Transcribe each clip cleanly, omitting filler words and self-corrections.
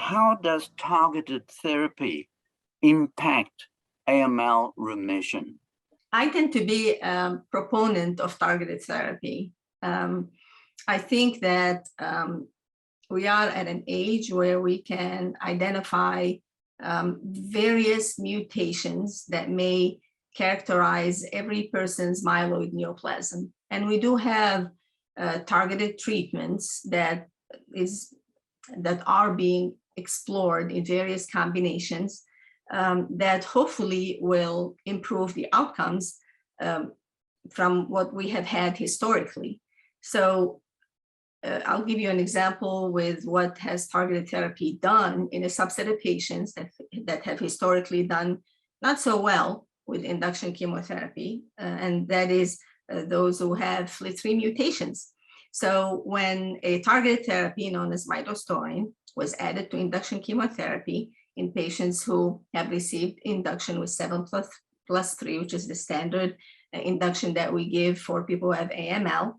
how does targeted therapy impact AML remission? I tend to be a proponent of targeted therapy. I think that we are at an age where we can identify various mutations that may characterize every person's myeloid neoplasm. And we do have targeted treatments that are being explored in various combinations that hopefully will improve the outcomes from what we have had historically. So I'll give you an example with what has targeted therapy done in a subset of patients that have historically done not so well with induction chemotherapy, and that is those who have FLT3 mutations. So when a targeted therapy known as midostaurin was added to induction chemotherapy in patients who have received induction with 7+3, which is the standard induction that we give for people who have AML,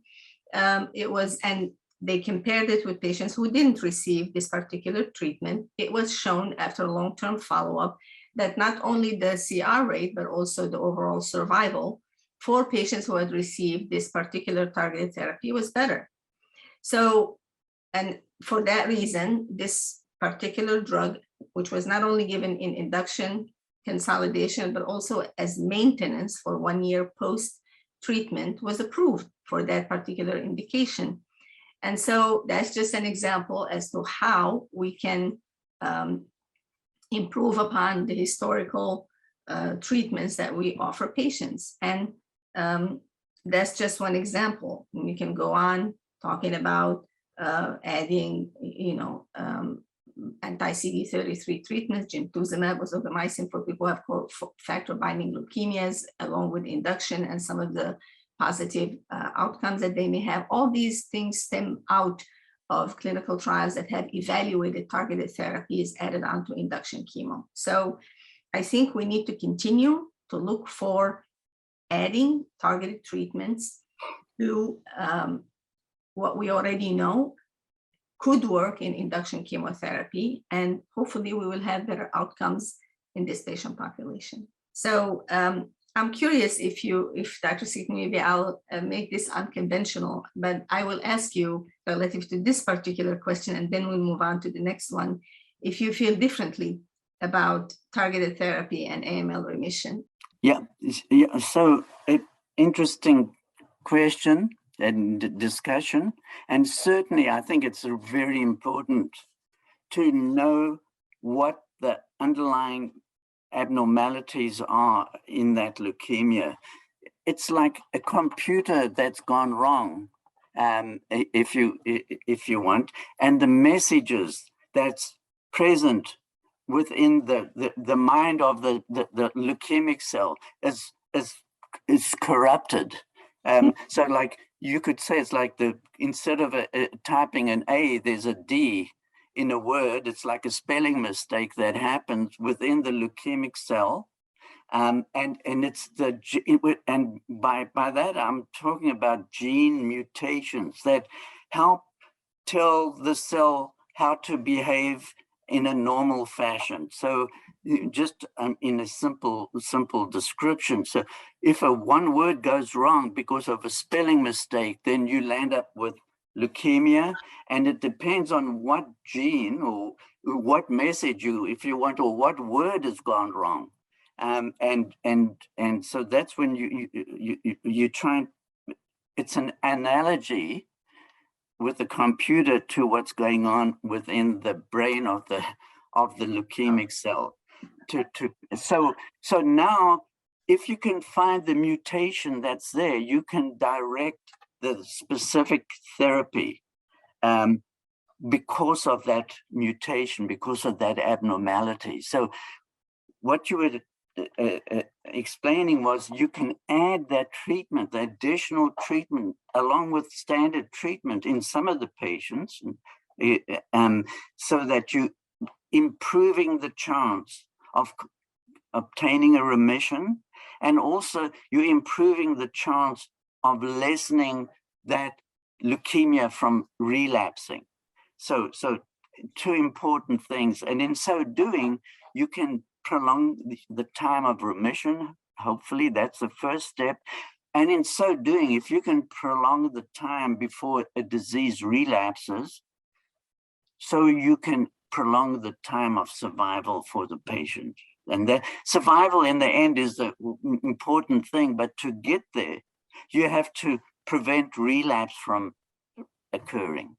and they compared it with patients who didn't receive this particular treatment. It was shown after long-term follow-up that not only the CR rate, but also the overall survival for patients who had received this particular targeted therapy was better. So, and for that reason, this particular drug, which was not only given in induction consolidation, but also as maintenance for 1 year post-treatment, was approved for that particular indication. And so that's just an example as to how we can improve upon the historical treatments that we offer patients. And that's just one example. We can go on talking about adding, anti-CD33 treatments, gemtuzumab, ozoromycin for people who have factor binding leukemias, along with induction and some of the positive outcomes that they may have. All these things stem out of clinical trials that have evaluated targeted therapies added onto induction chemo. So I think we need to continue to look for adding targeted treatments to what we already know could work in induction chemotherapy, and hopefully we will have better outcomes in this patient population. So I'm curious if Dr. Sikh, maybe I'll make this unconventional, but I will ask you relative to this particular question, and then we'll move on to the next one, if you feel differently about targeted therapy and AML remission. Yeah. So interesting question and discussion, and certainly I think it's very important to know what the underlying abnormalities are in that leukemia. It's like a computer that's gone wrong, if you want, and the messages that's present within the mind of the leukemic cell is corrupted. So like you could say it's like instead of typing an A, there's a D in a word. It's like a spelling mistake that happens within the leukemic cell, and it's and by that I'm talking about gene mutations that help tell the cell how to behave in a normal fashion. So just in a simple description. So if one word goes wrong because of a spelling mistake, then you land up with leukemia, and it depends on what gene or what message if you want, or what word has gone wrong. And so that's when you try and, it's an analogy with the computer to what's going on within the brain of the leukemic cell. So now, if you can find the mutation that's there, you can direct the specific therapy because of that mutation, because of that abnormality. So what you were explaining was you can add that treatment, the additional treatment, along with standard treatment in some of the patients, so that you improving the chance of obtaining a remission, and also you're improving the chance of lessening that leukemia from relapsing. So two important things. And in so doing, you can prolong the time of remission. Hopefully, that's the first step. And in so doing, if you can prolong the time before a disease relapses, so you can prolong the time of survival for the patient. And that survival in the end is the important thing, but to get there, you have to prevent relapse from occurring.